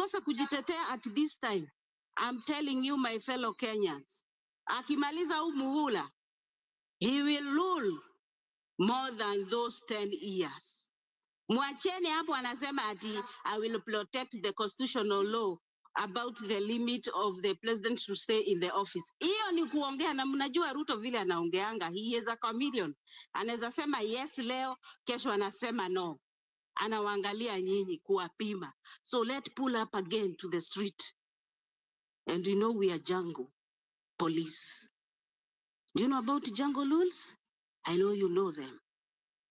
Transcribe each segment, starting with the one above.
amekosa kujitetea at this time. I'm telling you, my fellow Kenyans, akimaliza huu muhula, he will rule more than those 10 years. Mwacheni hapo anasema ati I will protect the constitutional law about the limit of the president to stay in the office. Hiyo ni kuongea, na mnajua Ruto vile anaongeanga. He is a chameleon. Anaweza sema yes leo, kesho anasema no. Anawaangalia nyinyi kuwapima. So let's pull up again to the street. And we know we are jungle police. Do you know about jungle rules? I know you know them.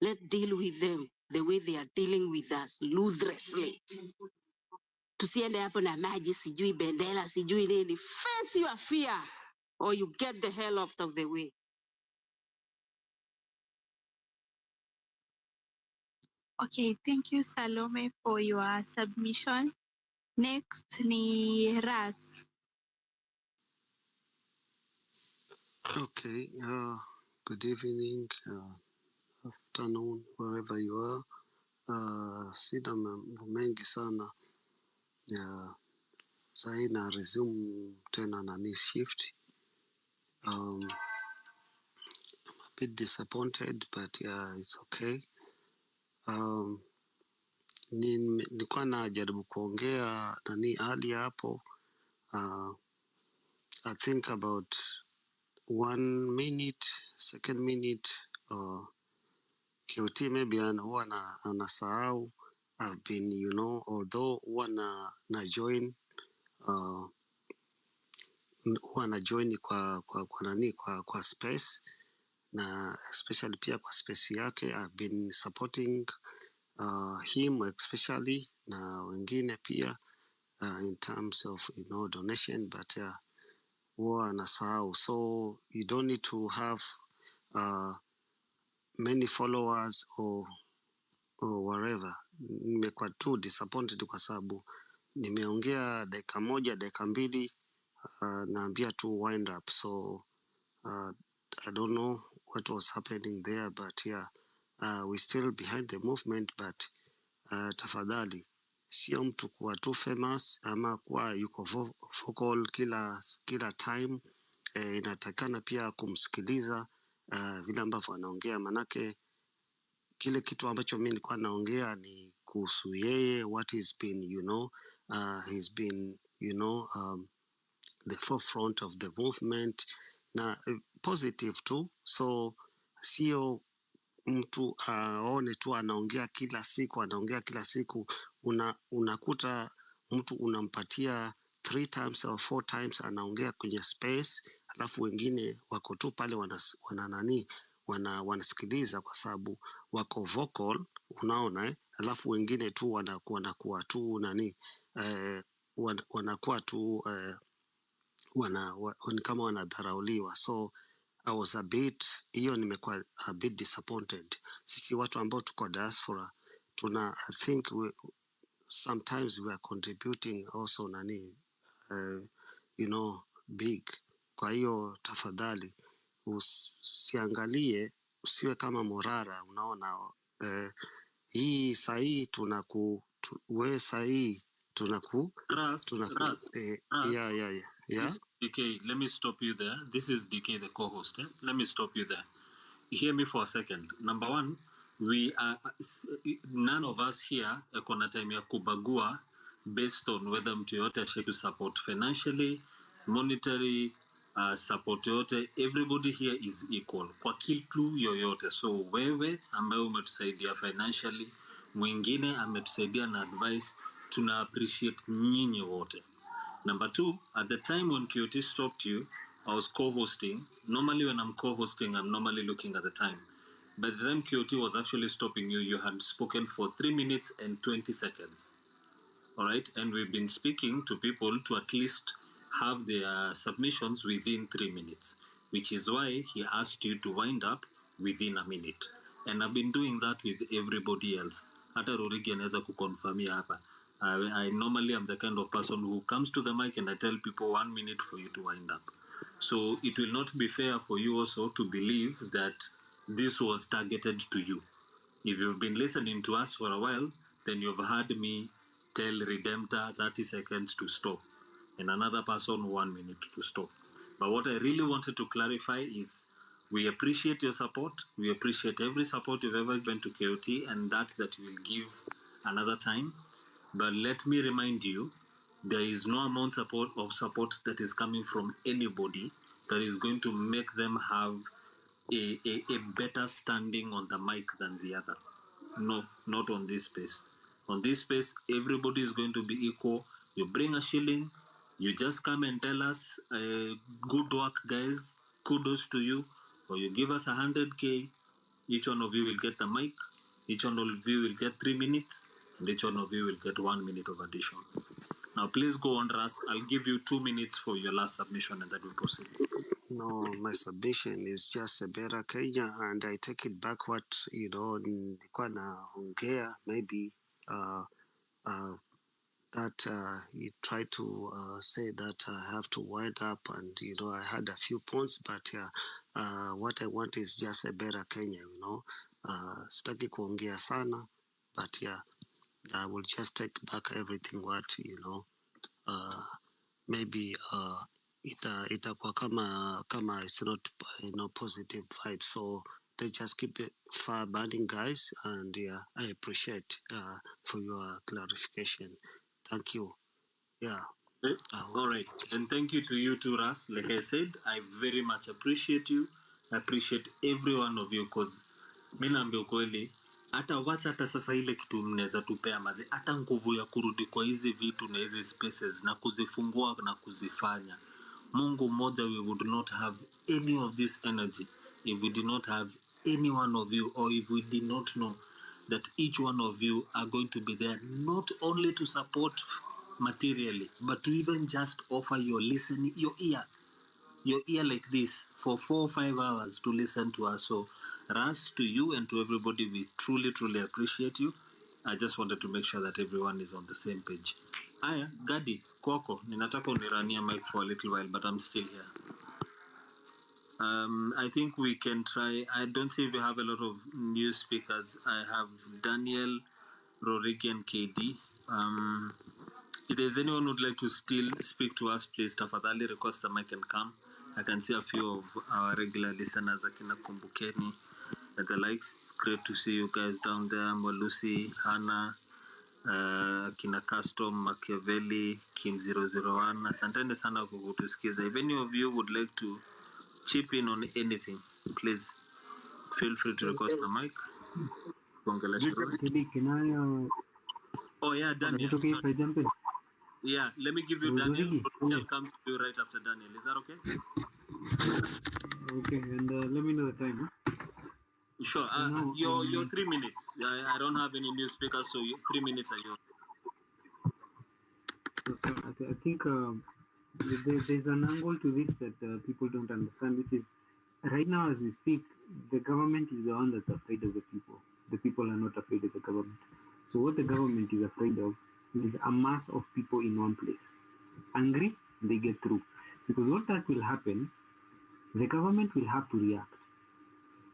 Let's deal with them the way they are dealing with us, ruthlessly. Tusiende hapo na maji, sijui bendera, sijui nini. Face your fear, or you get the hell out of the way. Okay, thank you, Salome, for your submission. Next ni Ras. Okay, good evening, afternoon, wherever you are. Sina mambo mengi sana. Sahi na resume tena nani shift. I'm a bit disappointed, but yeah, it's okay. Nilikuwa najaribu kuongea nani hali hapo. I think about 1 minute, second minute, QT maybe huwa anasahau. I've been, although huwa na join, huwa na join kwa space, na especially pia kwa space yake. I've been supporting him especially, na wengine pia in terms of donation, but huwa anasahau. So you don't need to have many followers or whatever. Nimekuwa too disappointed kwa sababu nimeongea dakika moja, dakika mbili, naambia tu wind up. So I don't know what was happening there, but yeah, we still behind the movement, but tafadhali sio mtu kuwa too famous ama kuwa yuko vocal kila time. Inatakana pia kumsikiliza vile ambavyo anaongea, manake kile kitu ambacho mimi nilikuwa naongea ni kuhusu yeye, what he's been, he's been, the forefront of the movement, na positive too. So sio mtu aone tu anaongea kila siku, unakuta mtu unampatia 3 times or 4 times anaongea kwenye space, alafu wengine wako tu pale wanasikiliza kwa sababu wako vocal, unaona alafu wengine tu wanakuwa tu wanakuwa tu kama wanadharauliwa. So I was nimekuwa a bit disappointed. Sisi watu ambao tuko diaspora I think sometimes we are contributing also big. Kwa hiyo tafadhali usiangalie, usiwe kama Morara, unaona hii sahi wewe sahi Ras. Yeah. DK, let me stop you there. This is DK, the co-host. Let me stop you there. Hear me for a second. Number one, we are none of us here kona time ya kubagua based on whether mtu yote ashai to support financially, monetary, support yote. Everybody here is equal kwa kitu yoyote. So wewe ambaye umetusaidia financially, mwingine ametusaidia na advice, tuna appreciate nyinyi wote. Number two, at the time when QT stopped you, I was co-hosting. Normally when I'm co-hosting, I'm normally looking at the time. But the time QT was actually stopping you, you had spoken for 3 minutes and 20 seconds. All right? And we've been speaking to people to at least have their submissions within 3 minutes, which is why he asked you to wind up within a minute. And I've been doing that with everybody else. Hata Rorigi anaweza kuconfirmia hapa. I normally am the kind of person who comes to the mic and I tell people 1 minute for you to wind up. So it will not be fair for you also to believe that this was targeted to you. If you've been listening to us for a while, then you've heard me tell Redemptor 30 seconds to stop, and another person 1 minute to stop. But what I really wanted to clarify is we appreciate your support. We appreciate every support you've ever given to KOT, and that you will give another time. But let me remind you, there is no amount of support that is coming from anybody that is going to make them have a better standing on the mic than the other. No, not on this space. On this space, everybody is going to be equal. You bring a shilling, you just come and tell us, good work, guys, kudos to you, or you give us 100K, each one of you will get the mic, each one of you will get 3 minutes, and each one of you will get 1 minute of addition. Now, please go on, Ras. I'll give you 2 minutes for your last submission, and then we'll proceed. No, my submission is just a better Kenya, and I take it back what nilikuwa naongea maybe that you try to say that I have to wind up, and I had a few points, but what I want is just a better Kenya. Sitaki kuongea sana, but yeah, I will just take back everything what maybe itakuwa kama it's not positive vibe, so let's just keep it fire burning, guys, and yeah, I appreciate for your clarification. Thank you. Yeah. All right. And thank you to you too, Ras. Like I said, I very much appreciate you. I appreciate every one of you, because mi naambia ukweli, hata sasa ile kitu mnaweza tupea mazi, hata nguvu ya kurudi kwa hizi vitu na hizi spaces na kuzifungua na kuzifanya. Mungu mmoja, we would not have any of this energy if we did not have any one of you, or if we did not know that each one of you are going to be there not only to support materially, but to even just offer your listening, your ear like this for 4 or 5 hours to listen to us. So, Ras, to you and to everybody, we truly, truly appreciate you. I just wanted to make sure that everyone is on the same page. Aya, Gadi, kwako, ninataka unirania mic for a little while, but I'm still here. I think we can try. I don't see if we have a lot of new speakers. I have Daniel, Roriki, and KD. If there's anyone who'd like to still speak to us, please tafadhali request the mic and come. I can see a few of our regular listeners, Akina Kumbukeni, and the likes. It's great to see you guys down there. Molusi, Hannah, Kina Custom, Machiavelli, Kim001. Asanteni sana kwa kutusikiza. If any of you would like to chip in on anything, please feel free to request the mic. Oh yeah, Daniel. Is it okay if I jump in? Yeah, let me give you Daniel. I'll come to you right after Daniel. Is that okay? Okay, and let me know the time. Huh? Sure. Your 3 minutes. I don't have any new speakers, so 3 minutes are yours. I think there's an angle to this that people don't understand, which is right now as we speak, the government is the one that's afraid of the people. The people are not afraid of the government. So what the government is afraid of is a mass of people in one place. Angry, they get through. Because what that will happen, the government will have to react.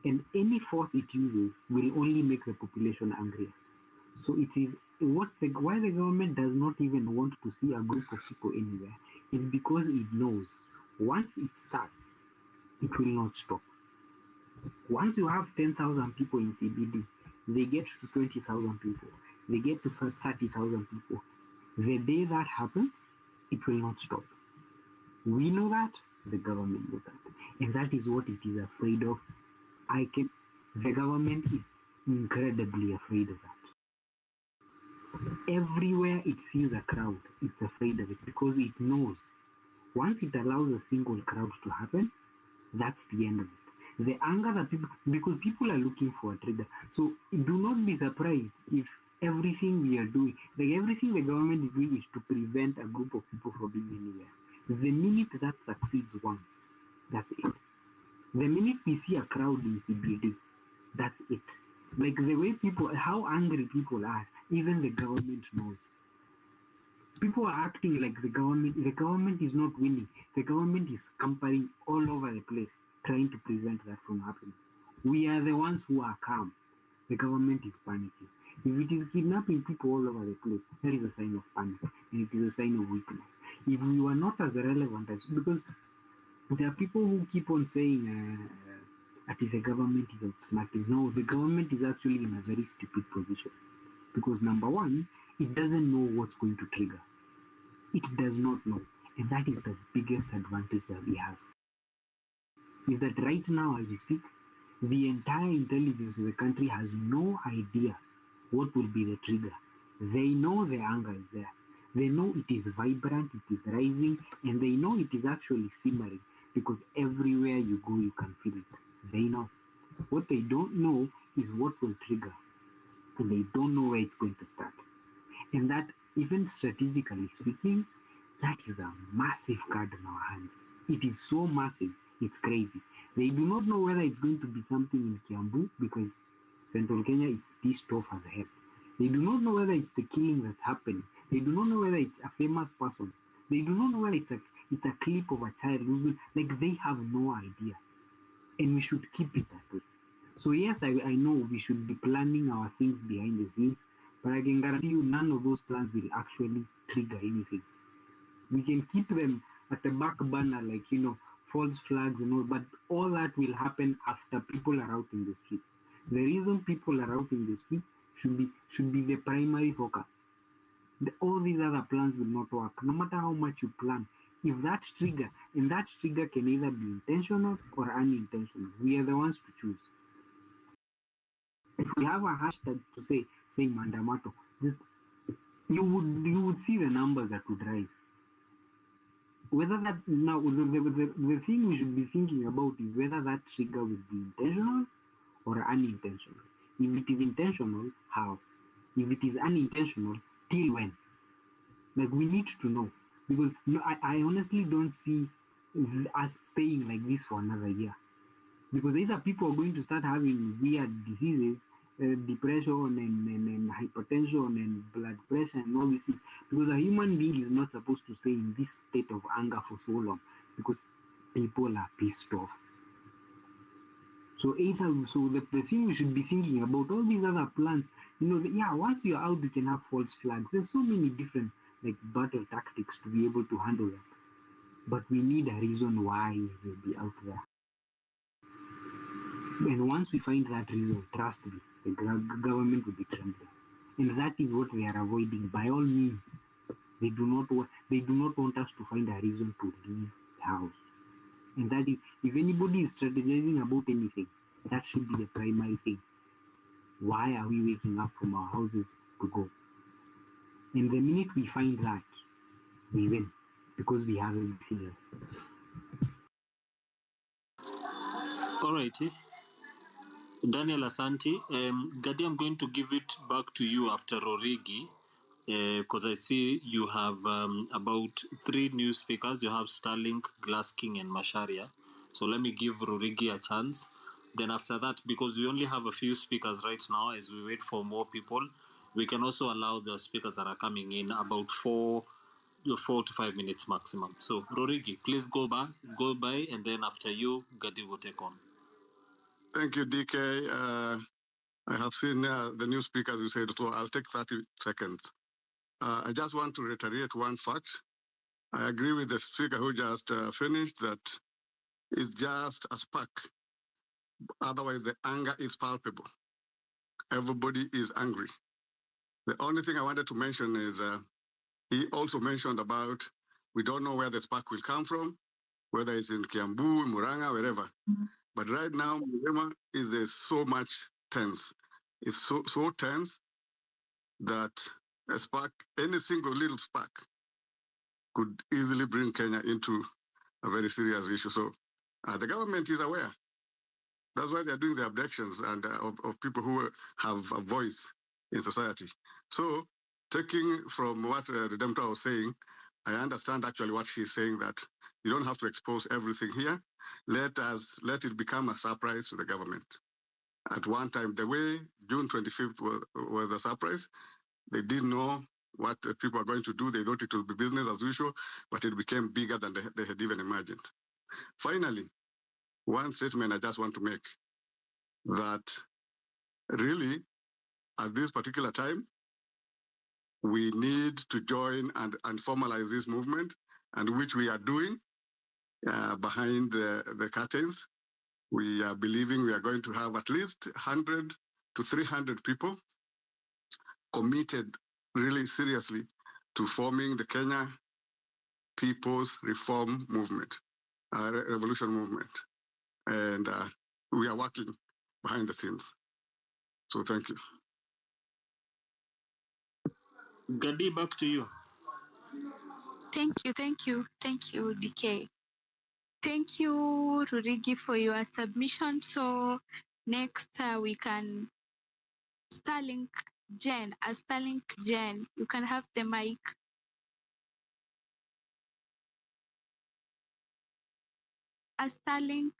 And any force it uses will only make the population angrier. So it is why the government does not even want to see a group of people anywhere is because it knows once it starts, it will not stop. Once you have 10,000 people in CBD, they get to 20,000 people, they get to 30,000 people. The day that happens, it will not stop. We know that, the government knows that. And that is what it is afraid of. The government is incredibly afraid of that. Everywhere it sees a crowd, it's afraid of it because it knows once it allows a single crowd to happen, that's the end of it. The anger that because people are looking for a trigger. So do not be surprised if everything we are doing, like everything the government is doing is to prevent a group of people from being anywhere. The minute that succeeds once, that's it. The minute we see a crowd in CBD, that's it. Like the way how angry people are, even the government knows. People are acting like the government is not winning. The government is scampering all over the place, trying to prevent that from happening. We are the ones who are calm. The government is panicking. If it is kidnapping people all over the place, that is a sign of panic and it is a sign of weakness. If we were not as relevant as, because there are people who keep on saying that the government is outsmarting. No, the government is actually in a very stupid position because number one, it doesn't know what's going to trigger. It does not know, and that is the biggest advantage that we have. Is that right now, as we speak, the entire intelligence of the country has no idea what will be the trigger. They know the anger is there. They know it is vibrant, it is rising, and they know it is actually simmering because everywhere you go, you can feel it. They know. What they don't know is what will trigger, and they don't know where it's going to start. And that, even strategically speaking, that is a massive card in our hands. It is so massive, it's crazy. They do not know whether it's going to be something in Kiambu because Central Kenya is pissed off as hell. They do not know whether it's the killing that's happening. They do not know whether it's a famous person. They do not know whether it's a clip of a child who's been, like, they have no idea. And we should keep it that way. So yes, I know we should be planning our things behind the scenes, but I can guarantee you none of those plans will actually trigger anything. We can keep them at the back burner, like, false flags and all, but all that will happen after people are out in the streets. The reason people are out in the streets should be the primary focus. All these other plans will not work, no matter how much you plan. If that trigger, and that trigger can either be intentional or unintentional, we are the ones to choose. If we have a hashtag to say Mandamato, you would see the numbers that would rise. Whether that now the thing we should be thinking about is whether that trigger will be intentional or unintentional. If it is intentional, how? If it is unintentional, till when? Like, we need to know, because I honestly don't see us staying like this for another year, because either people are going to start having weird diseases, depression and hypertension and blood pressure and all these things, because a human being is not supposed to stay in this state of anger for so long, because people are pissed off. So the thing we should be thinking about, all these other plans, once you're out, you can have false flags. There's so many different battle tactics to be able to handle them, but we need a reason why we'll be out there. And once we find that reason, trust me, the government will be trembling. And that is what they are avoiding by all means. They do not want us to find a reason to leave the house. And that is, if anybody is strategizing about anything, that should be the primary thing. Why are we waking up from our houses to go? And the minute we find that, we win, because we have everything else. All righty. Daniel Asante. Gadi, I'm going to give it back to you after Rorigi, because I see you have about 3 new speakers. You have Starlink, Glass King, and Masharia. So let me give Rorigi a chance. Then after that, because we only have a few speakers right now, as we wait for more people, we can also allow the speakers that are coming in about 4 to 5 minutes maximum. So Rorigi, please go by, and then after you, Gadi will take on. Thank you, DK. I have seen the new speakers you said, so I'll take 30 seconds. I just want to reiterate one fact. I agree with the speaker who just finished that it's just a spark. Otherwise, the anger is palpable. Everybody is angry. The only thing I wanted to mention is he also mentioned about we don't know where the spark will come from, whether it's in Kiambu, Morara, wherever. Mm-hmm. But right now, Morara is so much tense. It's so tense that a spark, any single little spark, could easily bring Kenya into a very serious issue. So the government is aware. That's why they're doing the abductions and of people who have a voice in society. So taking from what Redemptor was saying, I understand actually what she's saying, that you don't have to expose everything here. Let it become a surprise to the government. At one time, the way June 25th was a surprise, they didn't know what the people are going to do. They thought it would be business as usual, but it became bigger than they had even imagined. Finally, one statement I just want to make, that really at this particular time, we need to join and formalize this movement, and which we are doing behind the curtains. We are believing we are going to have at least 100 to 300 people committed really seriously to forming the Kenya People's Reform Movement, Revolution Movement. And we are working behind the scenes. So thank you. Gadi, back to you. Thank you, DK. Thank you, Rurigi, for your submission. So next we can Starlink Jen. Starlink Jen, you can have the mic. Starlink.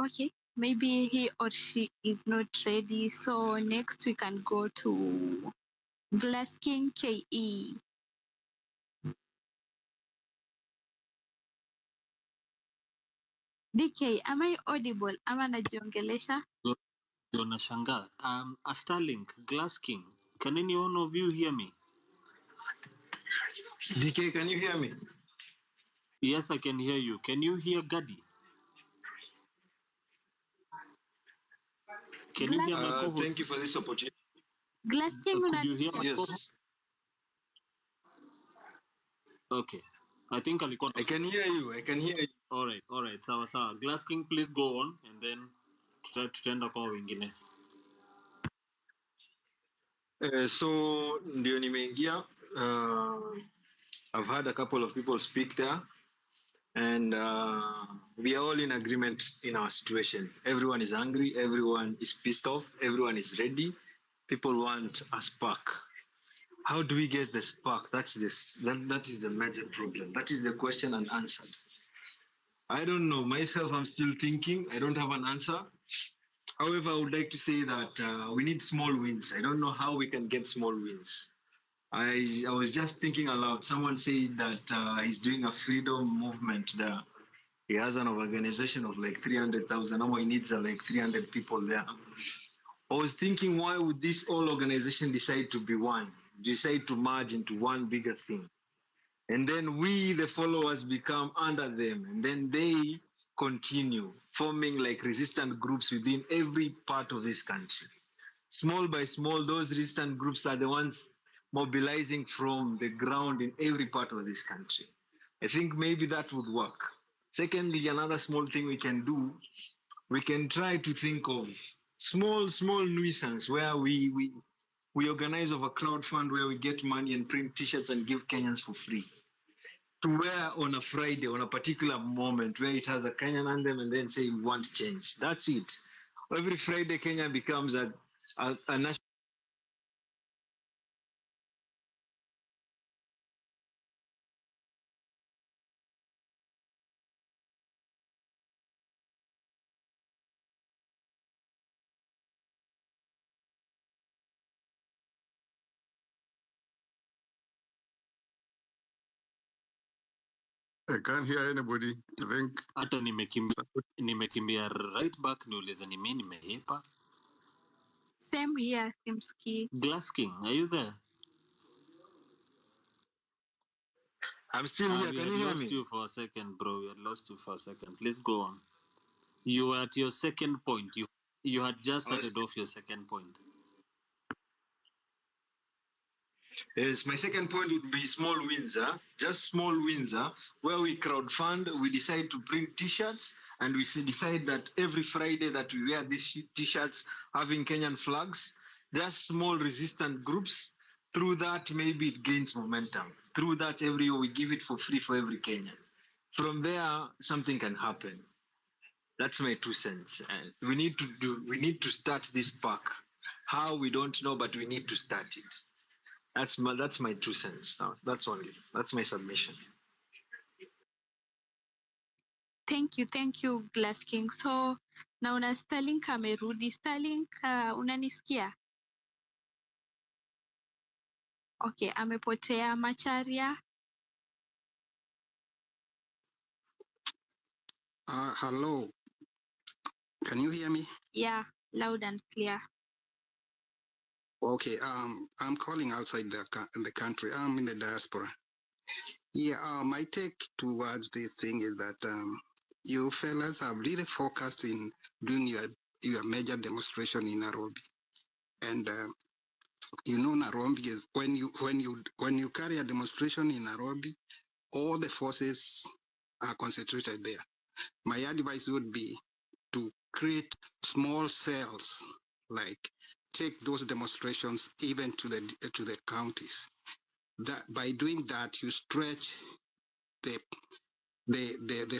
Okay, maybe he or she is not ready. So next we can go to Glass King KE. DK, am I audible? Ama najiongelesha? Yonashanga. A Starlink, Glass King. Can any one of you hear me? DK, can you hear me? Yes, I can hear you. Can you hear Gadi? Can you hear my co-host? Thank you for this opportunity. Glass King, could you hear my co-host? Yes. Okay. I think alikuwa. I can hear you. All right. Sawa. Glass King, please go on, and then tutaenda kwa wengine. So ndio nimeingia. I've had a couple of people speak there, and we are all in agreement in our situation. Everyone is angry, everyone is pissed off, everyone is ready. People want a spark. How do we get the spark? That is the major problem. That is the question unanswered. I don't know. Myself, I'm still thinking. I don't have an answer. However, I would like to say that we need small wins. I don't know how we can get small wins. I was just thinking aloud. Someone said that he's doing a freedom movement there. He has an organization of like 300,000. Now he needs like 300 people there. I was thinking, why would this whole organization decide to be one, decide to merge into one bigger thing? And then we, the followers, become under them. And then they continue forming like resistant groups within every part of this country. Small by small, those resistant groups are the ones mobilizing from the ground in every part of this country. I think maybe that would work. Secondly, another small thing we can do, we can try to think of small nuisance where we organize of a crowd fund where we get money and print t-shirts and give Kenyans for free to wear on a Friday, on a particular moment where it has a Kenyan anthem, and then say we want change. That's it. Every Friday, Kenya becomes a national. I can't hear anybody. I think. Hata nimekimbia right back niulize ni mimi nimehepa. Same here, Simski. Glass King, are you there? I'm still here. We Can had you hear lost me? you for a second, bro. We had lost you for a second. Please go on. You were at your second point. You had just started off your second point. Yes, my second point would be small wins, just small wins, where we crowdfund, we decide to print t-shirts, and we decide that every Friday that we wear these t-shirts having Kenyan flags, just small resistant groups. Through that, maybe it gains momentum. Through that, every year we give it for free for every Kenyan. From there, something can happen. That's my 2 cents. And we need to start this pack. How, we don't know, but we need to start it. That's my 2 cents. That's my submission. Thank you, Glass King. So naona Starlink amerudi. Starlink, unanisikia? Okay, amepotea. Macharia. Hello. Can you hear me? Yeah. loud and clear. Okay, I'm calling outside the country. I'm in the diaspora. Yeah, my take towards this thing is that you fellas have really focused in doing your major demonstration in Nairobi, and Nairobi is when you carry a demonstration in Nairobi, all the forces are concentrated there. My advice would be to create small cells, like take those demonstrations even to the counties. That by doing that, you stretch the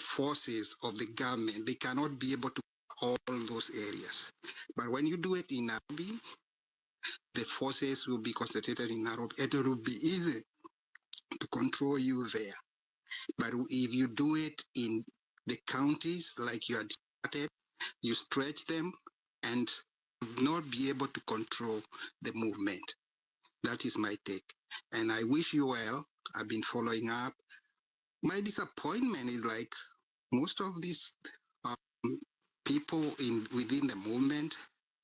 forces of the government. They cannot be able to all those areas. But when you do it in Nairobi, the forces will be concentrated in Nairobi. It will be easy to control you there. But if you do it in the counties like you had started, you stretch them and not be able to control the movement. That is my take. And I wish you well. I've been following up. My disappointment is like most of these people within the movement,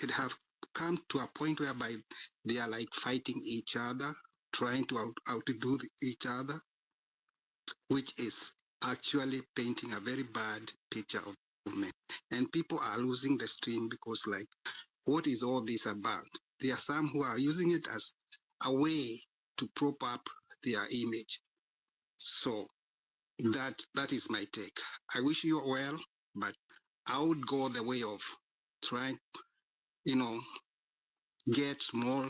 it have come to a point whereby they are like fighting each other, trying to outdo each other, which is actually painting a very bad picture of movement. And people are losing the stream because like, what is all this about? There are some who are using it as a way to prop up their image. So that is my take. I wish you well, but I would go the way of trying, get small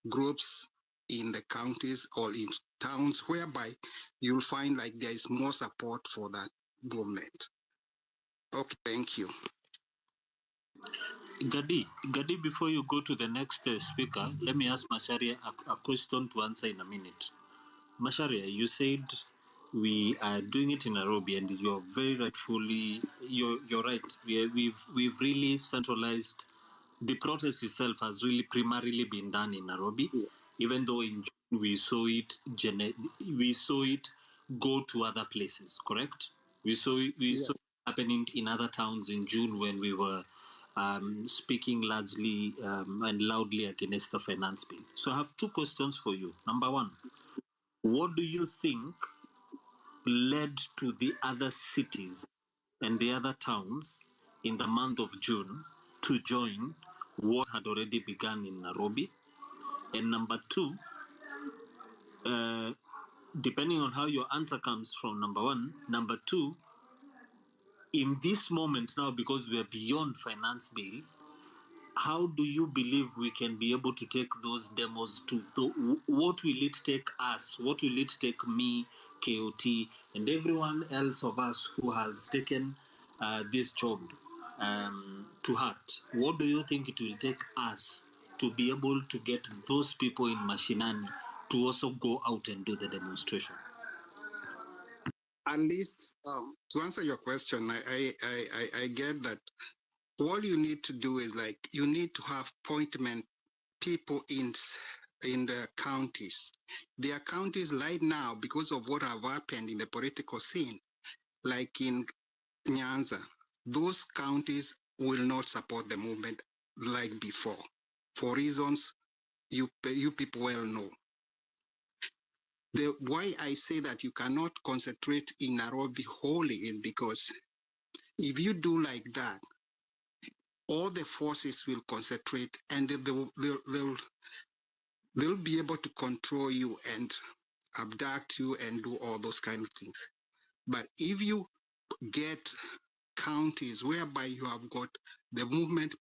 groups in the counties or in towns whereby you'll find like there is more support for that movement. Okay, thank you. Gadi, before you go to the next speaker, let me ask Masharia a question to answer in a minute. Masharia, you said we are doing it in Nairobi, and you're very rightfully, you're right. We've really centralized. The protest itself has really primarily been done in Nairobi, Yeah. even though in June we saw it go to other places. Correct? We saw it happening in other towns in June when we were speaking largely and loudly against the finance bill. So I have two questions for you. Number one, what do you think led to the other cities and the other towns in the month of June to join what had already begun in Nairobi? And number two, depending on how your answer comes from number one, number two, in this moment now, because we're beyond finance bill, how do you believe we can be able to take those demos to what will it take us? What will it take me, KOT, and everyone else of us who has taken this job to heart? What do you think it will take us to be able to get those people in Mashinani to also go out and do the demonstration? At least to answer your question, I get that all you need to do is like you need to have appointment people in the counties. There are counties right now because of what have happened in the political scene, like in Nyanza. Those counties will not support the movement like before, for reasons you people well know. Why I say that you cannot concentrate in Nairobi wholly is because if you do like that, all the forces will concentrate and they'll be able to control you and abduct you and do all those kind of things. But if you get counties whereby you have got the movement,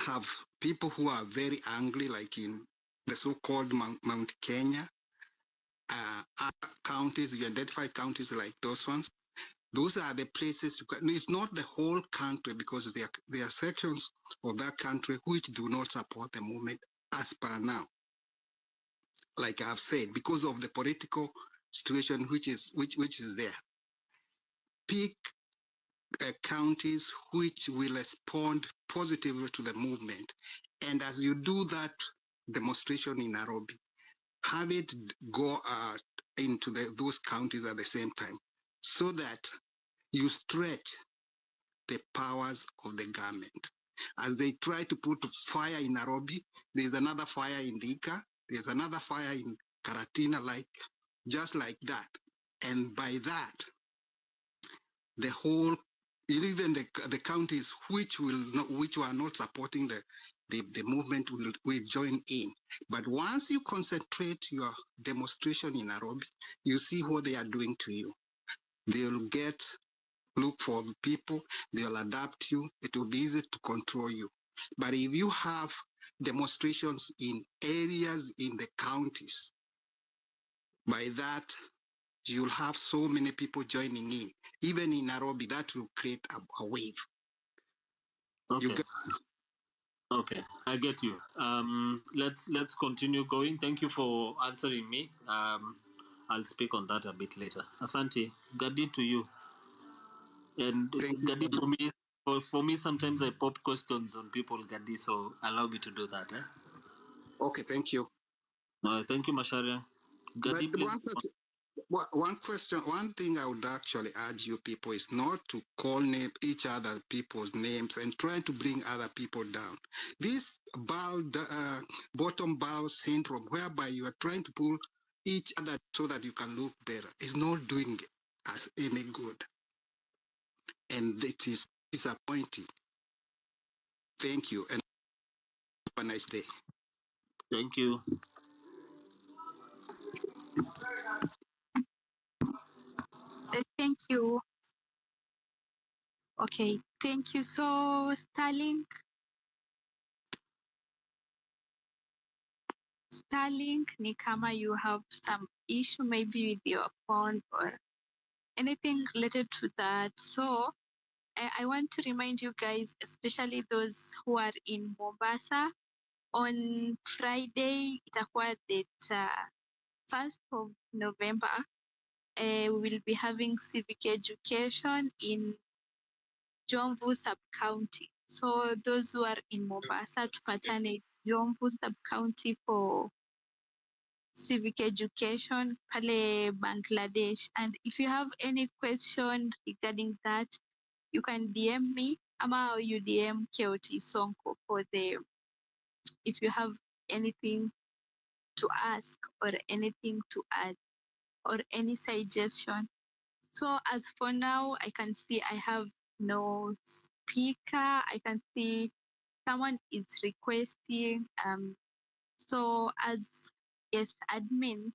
have people who are very angry, like in the so-called Mount Kenya, other counties, you identify counties like those ones. Those are the places you can, it's not the whole country because there are sections of that country which do not support the movement as per now. Like I've said, because of the political situation which is there. Pick counties which will respond positively to the movement. And as you do that demonstration in Nairobi, have it go into those counties at the same time so that you stretch the powers of the government. As they try to put fire in Nairobi, there's another fire in Thika, there's another fire in Karatina, like just like that. And by that, the whole, even the counties which were not supporting the movement will join in. But once you concentrate your demonstration in Nairobi, you see what they are doing to you. They'll look for the people, they'll adapt you, it will be easy to control you. But if you have demonstrations in areas in the counties, by that, you'll have so many people joining in. Even in Nairobi, that will create a wave. Okay. Okay, I get you. Let's continue going. Thank you for answering me. I'll speak on that a bit later. Asante, Gadi to you. And Gadi, for me, sometimes I pop questions on people, Gadi, so allow me to do that. Okay, thank you. Thank you, Masharia. Gadi, But please. one thing I would actually urge you people is not to call each other people's names and try to bring other people down. This bottom bow syndrome, whereby you are trying to pull each other so that you can look better, is not doing us any good. And it is disappointing. Thank you, and have a nice day. Thank you. Thank you. Okay, thank you. So, Starlink, ni kama you have some issue maybe with your phone or anything related to that. So, I want to remind you guys, especially those who are in Mombasa, on Friday, itakuwa date 1st of November, we will be having civic education in Jomvu sub-county. So those who are in Mombasa, tupatane Jomvu sub-county for civic education pale Bangladesh. And if you have any question regarding that, you can DM me ama you DM KOT Sonko if you have anything to ask or anything to add or any suggestion. So as for now, I can see I have no speaker. I can see someone is requesting. So as yes, admin,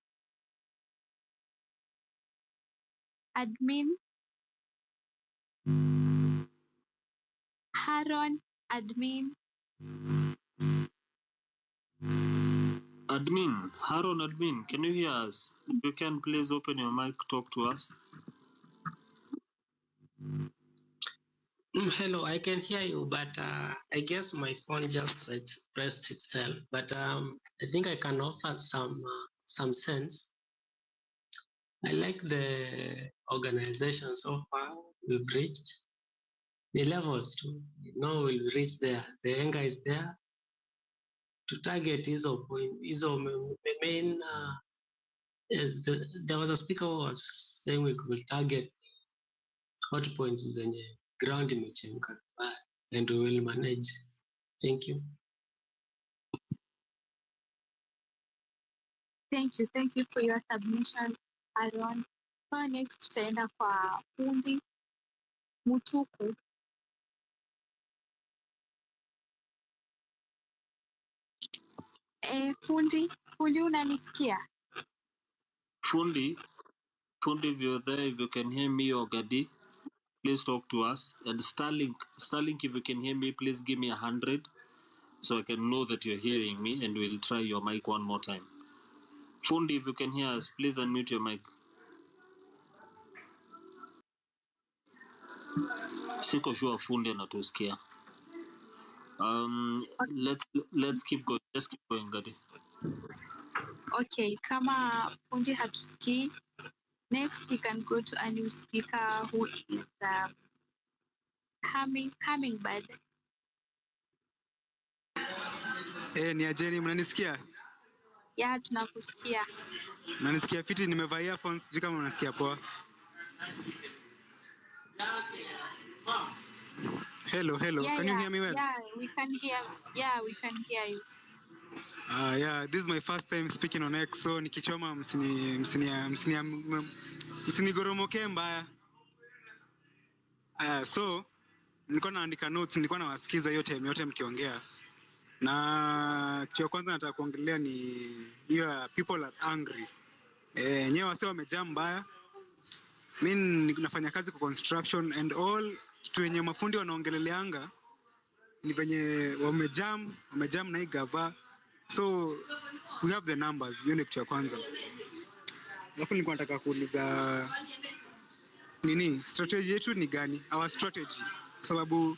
Haron, admin. Haron admin, can you hear us? If you can, please open your mic, talk to us. Hello, I can hear you, but I guess my phone just pressed itself. But I think I can offer some sense. I like the organization so far. We've reached the levels too. We'll reach there. The anger is there to target hizo point. Hizo main. There was a speaker who was saying we could target hot points zenye ground imechemka and we will manage. Thank you. Thank you for your submission, Aaron. So next tutaenda kwa fundi Mutuku. Fundi unanisikia? Fundi, if you're there, if you can hear me or Gadi, please talk to us. And Starlink, if you can hear me, please give me 100 so I can know that you're hearing me, and we'll try your mic one more time. Fundi, if you can hear us, please unmute your mic. Siko sure Fundi anatusikia. Let's keep going. Just keep going, Gadi. Okay, kama Fundi hatusikii, next we can go to a new speaker who is Hummingbird. Ni ajeni, mnanisikia? Ya, tunakusikia. Mnanisikia fiti, nimevaa earphones, sijui kama mnasikia poa. Hello. Yeah, Can you hear me well? Yeah, we can hear. Yeah, we can hear you. Yeah, this is my first time speaking on X, so nikichoma msinigoromoke mbaya. So nilikuwa naandika notes, nilikuwa nawasikiza hiyo time yote mkiongea. Na kitu ya kwanza nataka kuongelea ni hiyo people are angry. Nyewe wase wamejaa mbaya. Mimi nafanya kazi kwa construction and all kitu yenye mafundi wanaongeleleanga ni venye wamejam na hii gava. So we have the numbers, hiyo ni kitu ya kwanza. Alafu nilikuwa nataka kuuliza nini strategy yetu ni gani? Our strategy. Kwa sababu